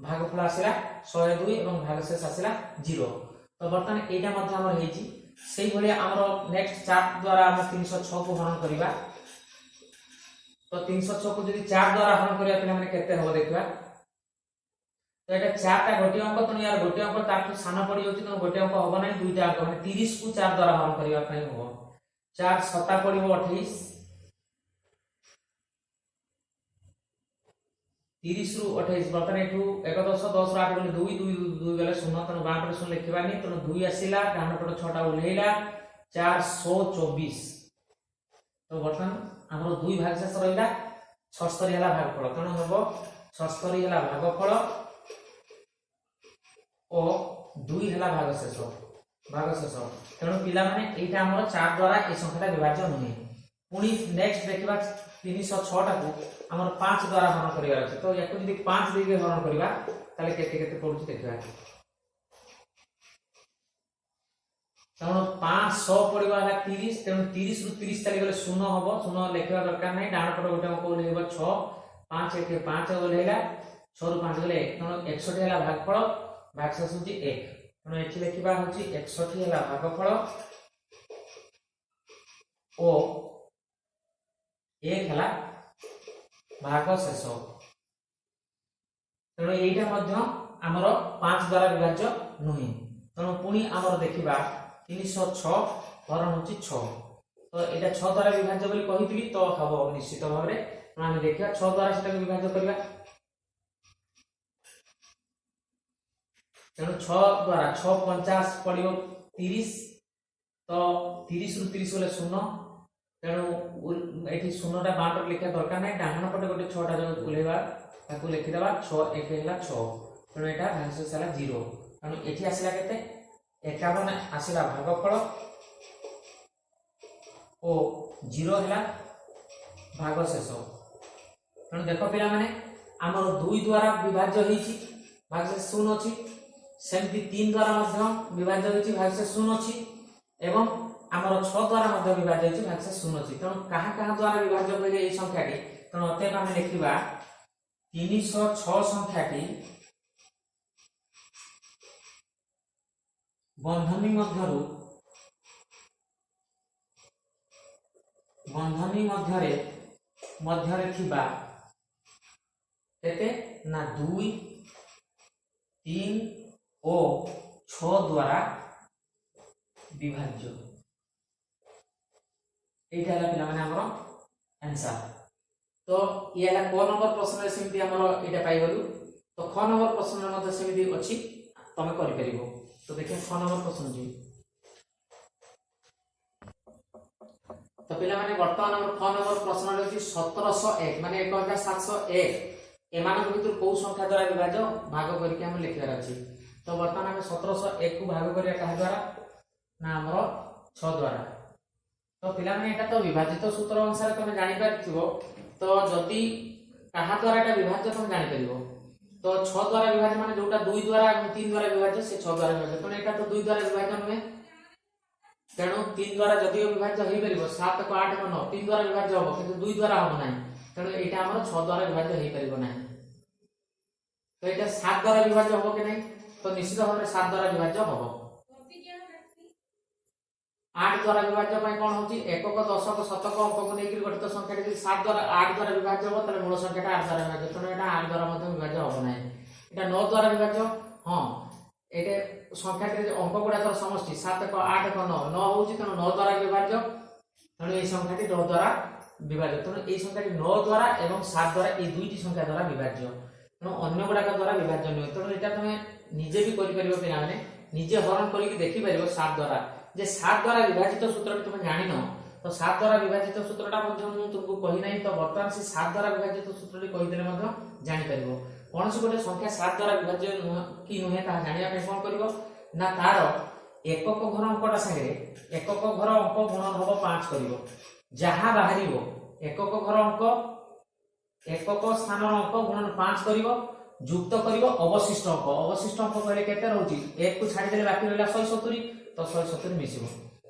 A: भागफल आसिला 102 एवं भागशेष आसिला 0। तो वर्तमान एटा मध्ये हमर हेछि सेही भली हमरो नेक्स्ट 4 द्वारा हम 306 को हरण करिबा। तो 306 को यदि 4 द्वारा हरण करिया पिला माने केते होबो देखिबा। तो एटा 4 टा गोटी अंक तो यार गोटी अंक ताकू साना पड़ी होछि तो गोटी अंक होबो नै दुईटा अंक माने 30 को 4 द्वारा हरण करिया पई होबो 4 7 पड़िबो 28 30 रु 28 बर्तन एठू 1 10 10 8 गले 2 2 2 गले 0 तनो बाम पटे 0 लिखिबानी तनो 2 आसीला डाहाना पटे 6 टा उलेइला 424। तो बर्तन हमरो 2 भागशेष रहिला 76 हला भागफल तनो होबो 76 हला भागफल ओ 2 हला भागशेष तेणु पिला माने एटा हमरो 4 द्वारा ए संख्याटा विभाज्य नहे। पुनी नेक्स्ट देखिबा 306 टा को हमर 5 द्वारा हरण करिया अछि। तो याको यदि 5 दिगे हरण करिबा ताले केते केते पडुछि देखिबा तेणु 500 पड़िबा हला 30 तेणु 30 रु 30 चली गले 0 होबो 0 लेखिबा दरकार नै डाहाना पट गोटे अंक उलेइबो 6 5 1 5 उलेइला 6 रु 5 गले 1 तेणु 61 हला भागफल भागशेष होची 1 तेणु एठी लिखिबा होची 61 हला भागफल ओ 1 हला भागशेष तेणु एटा मध्य आमर 5 द्वारा विभाज्य नुहे तेणु पुणी आमर देखिबा 306 हरण होची 6 तो एटा 6 द्वारा विभाज्य बोली कहितली तो हबो निश्चित भाव रे हम देखिया 6 द्वारा सेटा विभाज्य करबा तेणु 6 द्वारा 6 50 पड़ियो 30 तो 30 रु 30 बोले 0 तेणु एठी 0 टा बांटर लिखा दरकार नै डाहाण पटे गोटे 6 टा जो उलेबा ताकू लिखि देबा 6 1 हेला 6 तेणु एटा भागशेष हला 0 तेणु एठी आसिला केते 51 आसिला भागफल ओ 0 हेला भागशेष तेणु देखो पिला माने हमर 2 द्वारा विभाज्य होईची भागशेष 0 अछि सेमती 3 द्वारा मध्य विभाज्य होईची भागशेष 0 अछि एवं हमर 6 द्वारा मध्य विभाज्य होईची भागशेष 0 अछि तेणु कहा कहा द्वारा विभाज्य होइले ए संख्याटी तेणु अतएव हम लिखिबा 306 संख्याटी बंधनी मध्यरे थिबा केते ना 2 3 ओ 6 द्वारा विभाज्य एटा हला पिला माने हमर आंसर तो ये हला क नंबर प्रश्न रे सेमती हमर एटा पाइ गलु तो ख नंबर प्रश्न रे मते सेमती अछि तमे करि परिबो तो देखिए ख नंबर प्रश्न जी तो पिला माने वर्तमान हमर ख नंबर प्रश्न रे अछि 1701 माने 1701 एमान भितर को संख्या द्वारा विभाज्य भाग करके हम लिखिबार अछि तो वर्तमान हम 1701 को भाग करिया कहा द्वारा ना हमर 6 द्वारा तो पिला माने एटा तो विभाजित सूत्र अनुसार तुम जानि पारथिबो तो जदी कहा द्वारा एटा विभाज्य तुम जानि परिबो तो 6 द्वारा विभाज्य माने जोटा 2 द्वारा और 3 द्वारा विभाज्य से 6 द्वारा विभाज्य तो एटा तो 2 द्वारा विभाज्य नुहे तेणु 3 द्वारा जदी विभाज्य होई परिबो 7 को 8 को 9 3 द्वारा विभाज्य होबो किंतु 2 द्वारा होबो नाही तेणु एटा हमर 6 द्वारा विभाज्य होई परिबो नाही तो एटा 7 द्वारा विभाज्य होबो कि नहीं तो निश्चित भाव में 7 द्वारा विभाज्य होबो 8 द्वारा विभाज्य पय कोन होची एकक दशक शतक अंक को नेकी गठित संख्या टी 7 द्वारा 8 द्वारा विभाज्य हो तले मूल संख्याटा 8 द्वारा विभाज्य तो एटा 8 द्वारा मध्य विभाज्य होबो नाही एटा 9 द्वारा विभाज्य हां एटे संख्या टी अंक गुडा तर समष्टि 7 को 8 को 9 9 होची तनो 9 द्वारा विभाज्य तनो ए संख्याटी 9 द्वारा विभाज्य तनो ए संख्याटी 9 द्वारा एवं 7 द्वारा ए दुईटी संख्या द्वारा विभाज्य तनो अन्य गुडा द्वारा विभाज्य नै तनो एटा तमे निजे भी करि परिबो पिला माने निजे हरण करि के देखि परिबो 7 द्वारा जे 7 द्वारा विभाजित सूत्र तुम जानि न तो 7 द्वारा विभाजित सूत्रटा मध्ये मु तुमको कहि नै तो वर्तमान से 7 द्वारा विभाजित सूत्रटी कहि देले मध्ये जानि परिबो कोनसे गोटे संख्या 7 द्वारा विभाज्य कि नुहे ता जानिया पे कोन करिवो ना तार एकक घर अंकटा संगे एकक घर अंक गुणन होबो 5 करिवो जहां बाहरिवो एकक घर अंक एकक स्थान अंक गुणन 5 करिवो युक्त करिवो अवशिष्ट अंक कहले केते रहउची 1 को छाडी देले बाकी रहला 170 तो 170 मिसिबो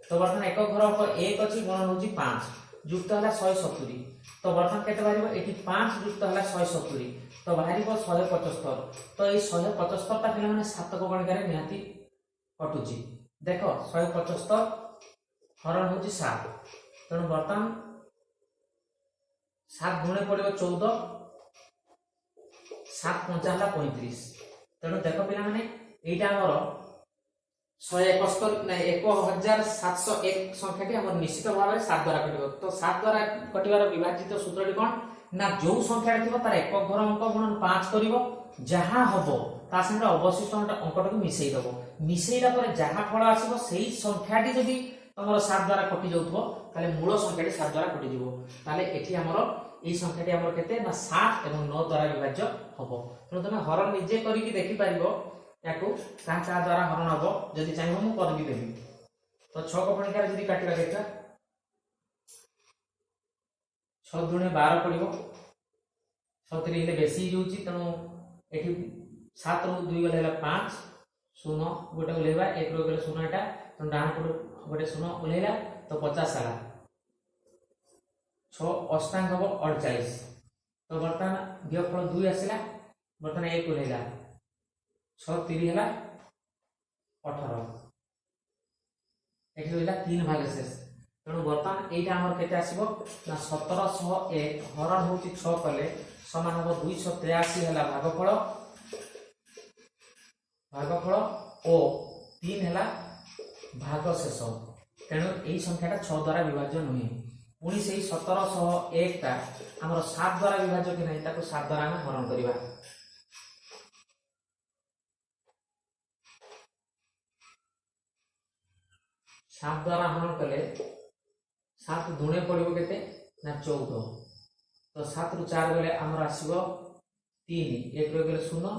A: तो वर्तमान एक घर अंक 1 अछि गुणन होची 5 युक्त हला 170 तो वर्तमान केते बाहरिबो एठी 5 युक्त हला 170 तो बाहरिबो 175 तो ए 175 ता पिला माने 7 को गणिकारे निहाती कटुची देखो 175 हरण होची 7 तेणु वर्तमान 7 गुणे पड़िबो 14 7 5 हला 35 तेणु देखो पिला माने एटा हमर 171 नै 1701 संख्याटी हमर निश्चित भाव 7 द्वारा कटिबो तो 7 द्वारा कटिबार विभाजित सूत्रटी कोन ना जो संख्या थिबो तार एक घर अंक गुणन 5 करिवो जहां हबो ता संगे अवशिष्ट अंकटको मिसेई दबो मिसेईला पर जहां फल आसीबो सेही संख्याटी जदी हमर 7 द्वारा कटि जाउथबो ताले मूल संख्याटी 7 द्वारा कटि जिवो ताले एठी हमर ए संख्याटी हमर केते ना 7 एवं 9 द्वारा विभाज्य हबो तो तमे हरण निजे करि कि देखि पारिबो याकू का द्वारा हरण हबो जदी चाहिबो मु कर भी देबी तो 6 को पणिकार जदी काटिला देखा 6 दुने 12 पड़िबो 70 हेले बेसी जोची तनो एठी 7 रो 2 गले 5 0 गोटे उलेबा 1 रो गले 0 एटा तो डान को गोटे 0 उलेला तो 50 आला 6 अष्टांग हबो 48 तो वर्तमान वियोगफल 2 आसिला वर्तमान 1 उलेला 6 3 ହେଲା 18 এটি হইলা 3 ভাগে শেষ তেণু বর্তমান এইটা আমার কেতে আসিব না 1701 হরণ হচ্ছে 6 কলে সমান হব 283 হেলা ভাগফল ও 3 হেলা ভাগ শেষ তেণু এই সংখ্যাটা 6 দ্বারা বিভাজ্য নুহে পুনি সেই 1701 টা আমার 7 দ্বারা বিভাজ্য কি নাই তাকে 7 দ্বারা আমি হরণ করিবা 7 द्वारा हरण कले 7 दुणे पड़िबो केते ना 14 तो 7 रु 4 गले हमर आसीबो 3 1 रो गले 0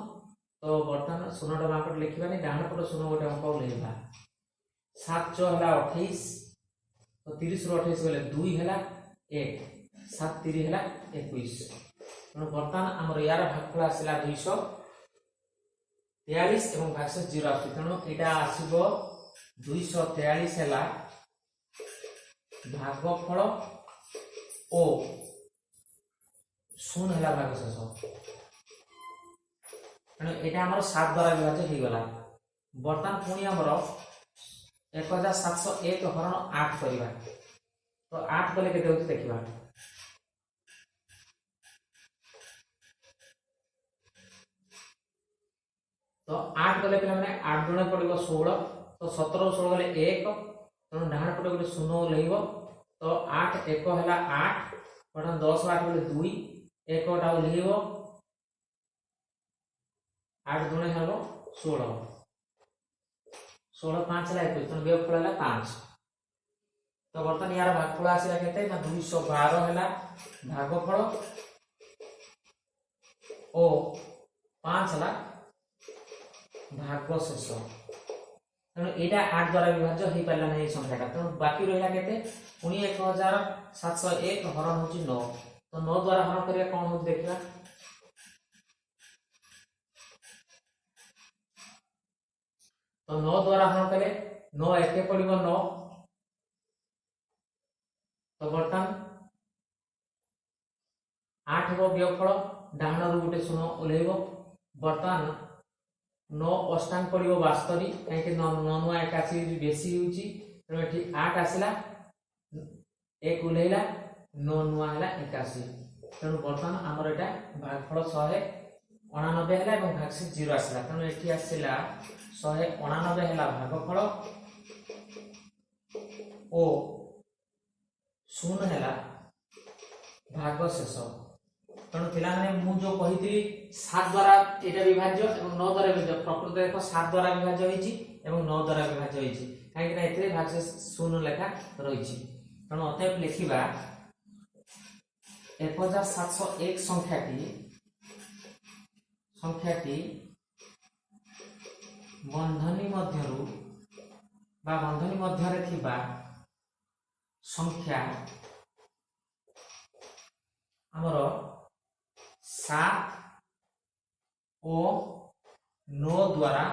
A: तो वर्तमान 0 टा बापट लिखिबानी डाहण पट 0 गोटे अंक लेबा 7 6 हला 28 तो 30 रु 28 गले 2 हला 1 7 3 हला 21 तो वर्तमान हमर यार भागफल आसिला 243 एवं भागशेष 0 आसी तनो एटा आसीबो 243 हेला भागफल ओ 0 हेला भागशेष तेणु एटा हमर 7 द्वारा विभाज्य हो गला वर्तमान पुणी हमर 1701 हरण 8 करिबा तो 8 कले केते होती देखिबा तो 8 कले पिला माने 8 गुणे पड़िबो 16 तो 17 16 गले 1 तेणु डाहण पटे गोटे 0 लेहिबो तो 8 1 हैला 8 बटन 10 8 गले 2 1 टा लेहिबो 8 गुणे हबो 16 16 5 हैला 21 तेणु वियोगफल हैला 5 तो वर्तमान यार भागफल आसीला केते ना 212 हैला भागफल ओ 5 हैला भागशेष तेणु एटा 8 द्वारा विभाज्य हो पाला नहीं संख्याटा तेणु बाकी रहिला केते पुनी 1701 हरण होची 9 तो 9 द्वारा हरण करिया कोन हो देखिबा तो 9 द्वारा हरण कले 9 एके पड़िबो 9 तो वर्तमान 8 रो वियोगफल डाहण रो गुटे 0 ओलेइबो वर्तमान 9 अष्टांग पड़िबो 72 काहे 9 9 81 बेसी होची तो एठी 8 आसिला 1 उलेइला 9 9 हैला 81 तेणु वर्तमान हमर एटा भागफल 189 हैला एवं भागशेष 0 आसिला तेणु एठी आसिला 189 हैला भागफल ओ 0 हैला भागशेष तेणु पिला माने मु जो कहितली 7 द्वारा एटा विभाज्य एवं 9 द्वारा विभाज्य प्रकृत देखो 7 द्वारा विभाज्य होईची एवं 9 द्वारा विभाज्य होईची काहे कि ना एतरे भागशेष 0 लेखा रहिची तेणु अतएव लिखिबा 1701 संख्याटी बंधनी मध्यरु बा बंधनी मध्यरे थिबा संख्या हमर 7 ओ 9 द्वारा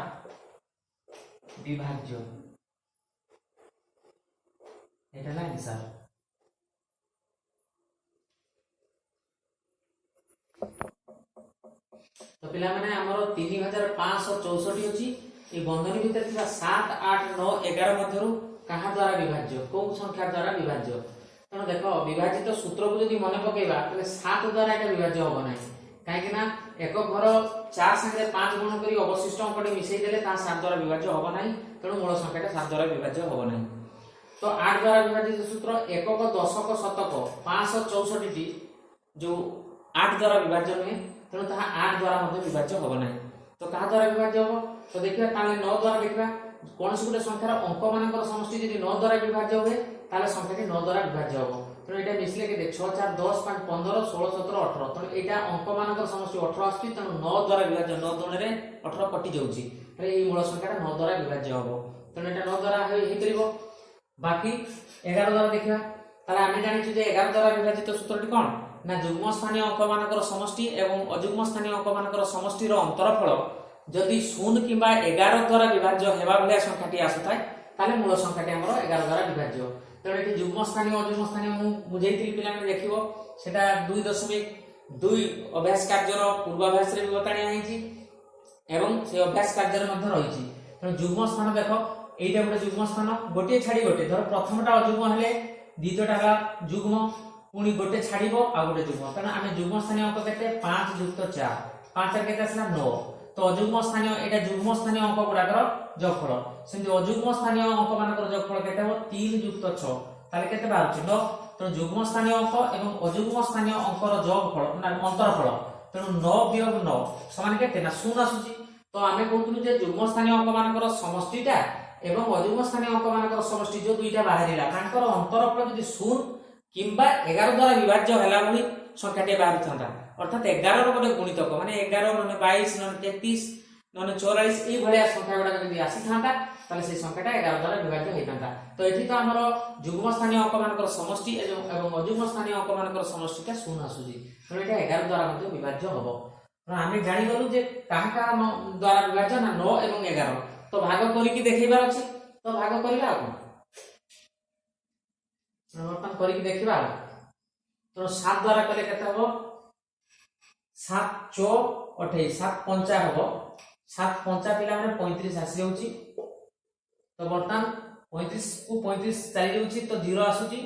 A: विभाज्य एटा ना आंसर तो पिला माने हमर 3564 अछि ए बंधनी भीतर थिबा 7 8 9 11 मध्यरु कहा द्वारा विभाज्य को संख्या द्वारा विभाज्य तेणु देख विभाजित सूत्र को यदि मन पकेबा तले 7 द्वारा एटा विभाज्य होबो नै काहे कि ना एक घर 4 संगे 5 गुण करी अवशिष्ट अंकटी मिसै देले ता 7 द्वारा विभाज्य होबो नै तेणु मूल संख्याटा 7 द्वारा विभाज्य होबो नै तो 8 द्वारा विभाजित सूत्र एकक दशक शतक 564 टी जो 8 द्वारा विभाज्य नै तेणु ता 8 द्वारा मध्ये विभाज्य होबो नै तो कहा द्वारा विभाज्य होबो तो देखिबा ताले 9 द्वारा देखिबा कोन से गुटे संख्यार अंक मानकर समष्टि यदि 9 द्वारा विभाज्य होबे ताले संख्याटी 9 द्वारा विभाज्य होबो तो एटा मिसले के 6 4 10 5 15 16 17 18 तो एटा अंक मानकर समष्टि 18 आस्ति तो 9 द्वारा विभाज्य 9 दुणे रे 18 कटि जाउची तो एई मूल संख्याटा 9 द्वारा विभाज्य होबो तो एटा 9 द्वारा हे परिबो बाकी 11 द्वारा देखिबा ताले आमे जानि छु जे 11 द्वारा विभाजित सूत्रटी कोन ना युग्म स्थानीय अंक मानकर समष्टि एवं अयुग्म स्थानीय अंक मानकर समष्टि रो अंतरफल जदि 0 किबा 11 द्वारा विभाज्य हेबा भलिया संख्याटी आसुताय ताले मूल संख्याटी हमरो 11 द्वारा विभाज्य तेणु ये युग्म स्थानीय अयुग्म स्थानीय बुझे पिला देखो सेटा 2.2 अभ्यास कार्यर पूर्वाभ्यास रे बताणी आइछि এবং সেই অভ্যাস কার্যের মধ্যে রয়েছে। তেমন যুগ্ম স্থান দেখো এইটা গোটে যুগ্ম স্থান, গোটিয়ে ছাড়ি গোটে, ধর প্রথমটা অযুগ্ম হলে দ্বিতীয়টা হলা যুগ্ম, পুনি গোটে ছাড়িব আর গোটে যুগ্ম। কারণ আমি যুগ্ম স্থানীয় অঙ্ক কেতে 5 যুক্ত 4, 5 আর কেতে আসলা 9। তো অযুগ্ম স্থানীয় এটা যুগ্ম স্থানীয় অঙ্ক গুড়াকর যোগফল, সেমতি অযুগ্ম স্থানীয় অঙ্ক মানকর যোগফল কেতে হবো 3 যুক্ত 6, তাহলে কেতে বাহুছি 9। তেমন যুগ্ম স্থানীয় অঙ্ক এবং অযুগ্ম স্থানীয় অঙ্কর যোগফল না অন্তরফল, তেমন 9 বিয়োগ 9 সমান কেতে না 0 আসুচি। তো আমি কହୁଥିଲୁ যে যুগ্ম স্থানীয় অঙ্ক মানকর সমষ্টিটা এবং অযুগ্ম স্থানীয় অঙ্ক মানকর সমষ্টি যে দুইটা বাহারিলা তাଙ୍କର অন্তরফল যদি 0 কিংবা 11 দ্বারা বিভাজ্য হেলা ভଳି সংখ্যাটি বাহারিଥାନ୍ତା, অর্থাৎ 11 ର ଗୋଟେ গুণিতক মানে 11 ননে 22 ননে 33 ননে 44 এই ভଳିଆ সংখ্যা গুড়া যদি আসিথাନ୍ତା তাহলে সেই সংখ্যাটা 11 দ্বারা বিভাজ্য হইতান্তা। তো এটি তো আমার যুগ্ম স্থানীয় অঙ্ক মানকর সমষ্টি এবং অযুগ্ম স্থানীয় অঙ্ক মানকর সমষ্টিটা 0 আসুচি, তো এটা 11 দ্বারা মধ্যে বিভাজ্য হবো। আমি জানি গলু যে কাহা কাহা দ্বারা বিভাজ্য না 9 এবং 11। তো ভাগ করিকি দেখাইবার আছে, তো ভাগ করিবা আর কোন বর্তমান করিকি দেখিবা। তো 7 দ্বারা কলে কেতে হবো 7 4 28, 7 5 হবো, 7 5 পিলা মানে 35 আসি যাଉଛି। তো বর্তমান 35 কু 35 চালি যাଉଛି তো 0 আসুଛି,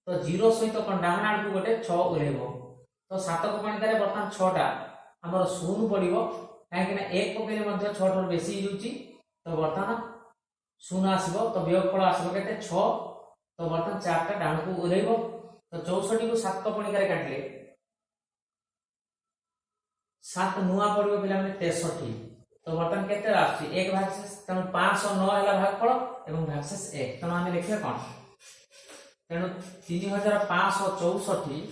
A: তো 0 সহিত কোন ডাহাণ আড়କୁ ଗୋଟେ 6 উলেইব। তো 7 କୁ ପାଣିରେ বর্তমান 6টা ଆମର 0 ପଡିବ, କାହିଁକି ନା 1 ପକେଇଲେ ମଧ୍ୟ 6 ଠାରୁ ବେଶୀ ହେଇଯାଉଛି। ତ ବର୍ତ୍ତମାନ 0 ଆସିବ, ତ ବିୟୋଗଫଳ ଆସିବ କେତେ 6। ତ ବର୍ତ୍ତମାନ 4ଟା ଡାହାଣକୁ ଓହ୍ଲେଇବ। ତ 64 କୁ 7 ପଣିକାରେ କାଟିଲେ 7 ନୂଆ ପଡିବ ପିଲା ମାନେ 63। ତ ବର୍ତ୍ତମାନ କେତେ ଆସୁଛି 1 ଭାଗଶେଷ, ତେଣୁ 509 ହେଲା ଭାଗଫଳ ଏବଂ ଭାଗଶେଷ 1। ତେଣୁ ଆମେ ଲେଖିବା କ'ଣ, ତେଣୁ 3564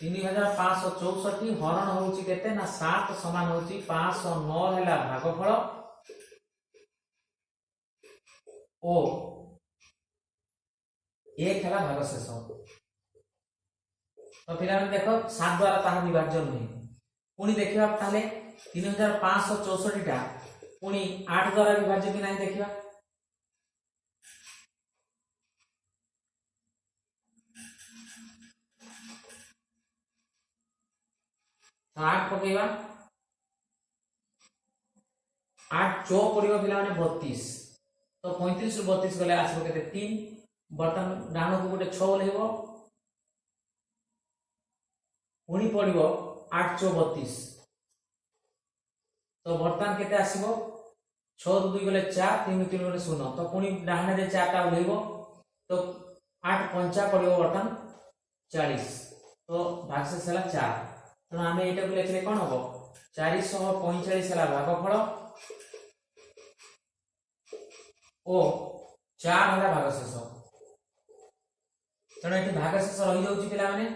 A: 3564 ହରଣ ହଉଛି କେତେ ନା 7 ସମାନ ହଉଛି 509 ହେଲା ଭାଗଫଳ ଓ 1 ହେଲା ଭାଗଶେଷ। তো ପିଲାମାନେ ଦେଖ 7 ଦ୍ୱାରା ତାହା ବିଭାଜ୍ୟ ନୁହେଁ। ପୁଣି ଦେଖିବା ତାହେଲେ 3564 ଟା ପୁଣି 8 ଦ୍ୱାରା ବିଭାଜ୍ୟ କି ନାହିଁ ଦେଖିବା। तो 8 पकेଇବା, 8 चौ पड़िबो पिला माने 32। तो 35 रु 32 गले आसीबो केते 3। बर्तमान डाणो को गोटे 6 लेबो, पुणी पड़िबो 8 चौ 32। तो बर्तमान केते आसीबो 6 रु 2 गले 4, 3 रु 3 गले 0। तो पुणी डाहणे रे 4 टा लेबो, तो 8 5 पड़िबो बर्तमान 40। तो भागशेष हला 4। तेणु आम यहाँ को लिखले कौन हम 445 है भागफल ओ 4 है भागशेष। तेणु ये भागशेष रही जाऊँगी पिला माने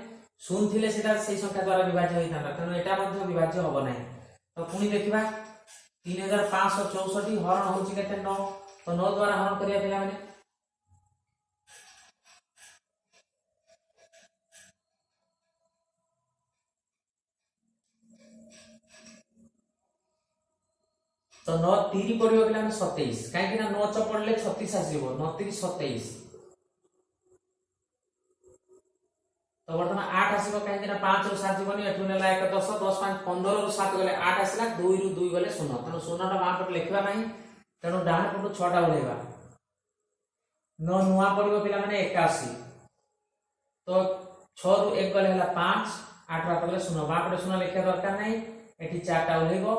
A: 0 थिले सेटा से संख्या द्वारा विभाज्य होता, तेणु यहाँ विभाज्य हम ना। तो पुणी देखा 3564 हरण हूँ 9। तो 9 द्वारा हरण करिया पिला माने तो 9 3 पड़िबो पिला 27, काहे ना 9 च पड़ले 36 आसीबो, 9 3 27। तो वर्तमान 8 आसीबो, काहे ना 5 रु 7 जीवनी एठु नेला 1 10 10 5 15 रु 7 गले 8 आसीला, 2 रु 2 गले 0। तनो 0 टा बाम पट लिखबा नाही, तनो डाहण पट 6 टा उलेबा। 9 नुआ पड़िबो पिला माने 81। तो 6 रु 1 गले हला 5, 8 रा गले 0, बाम पट 0 लिखा दरकार नाही, एठी 4 टा उलेबो।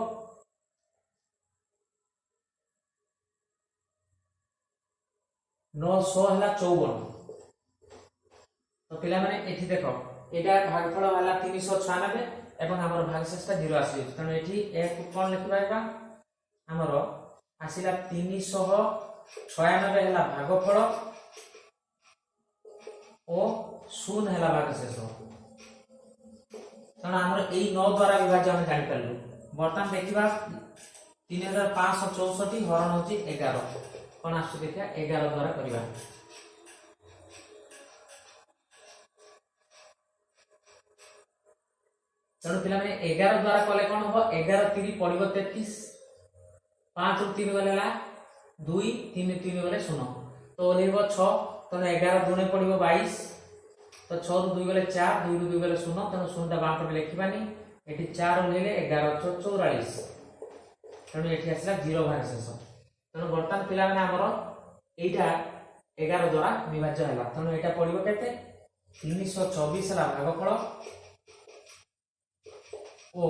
A: 900 है 54। तो पिला माने एठी देखो एटा भागफल वाला 396 एवं हमर भागशेषटा 0 आसी, तनो एठी एक कोन लिखबाइबा हमर आसीला 396 हैला भागफल ओ 0 हैला भागशेष। तनो हमर एई 9 द्वारा विभाज्य हम जानि परलु। वर्तमान देखिबा 3564 हरण होची 11 कौन आसु देखिया 11 द्वारा करिबा। तेणु पिला माने 11 द्वारा कले कौन हो 11 3 पड़िबो 33, 5 रु 3 गले ला 2, 3 3 गले 0। तो ओलेबो 6, तने 11 दुने पड़िबो 22। तो 6 रु 2 गले 4, 2 रु 2 गले 0, तने 0 टा बाम पटे लिखिबानी, एटी 4 ओलेले 11 चौ 44 तेणु एठी आसला 0 भाग शेष तेणु बर्तमान पिला माने हमर एटा 11 द्वारा विभाज्य हला तेणु एटा पड़िबो केते 324 हला भागफल ओ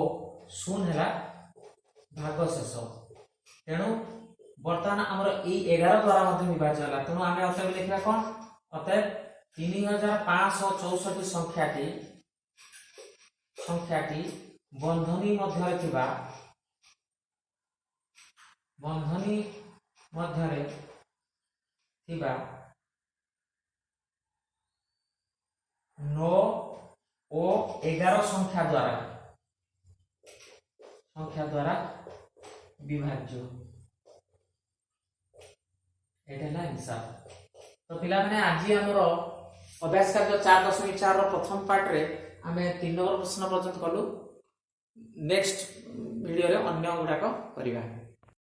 A: 0 हला भाग शेष तेणु बर्तमान हमर ए 11 द्वारा मध्ये विभाज्य हला तेणु आमे अतएव लिखबा कोन अतएव 3564 संख्याटी बंधनी मध्यरे थिबा 9 ओ 11 संख्या द्वारा विभाज्य एटा हिसाब। तो पिला माने आज हमर अभ्यास कार्य 4.4 रो प्रथम पार्ट रे आमे 3 नंबर प्रश्न पर्यंत कलु नेक्स्ट वीडियो रे अन्य गुडाक करिबा।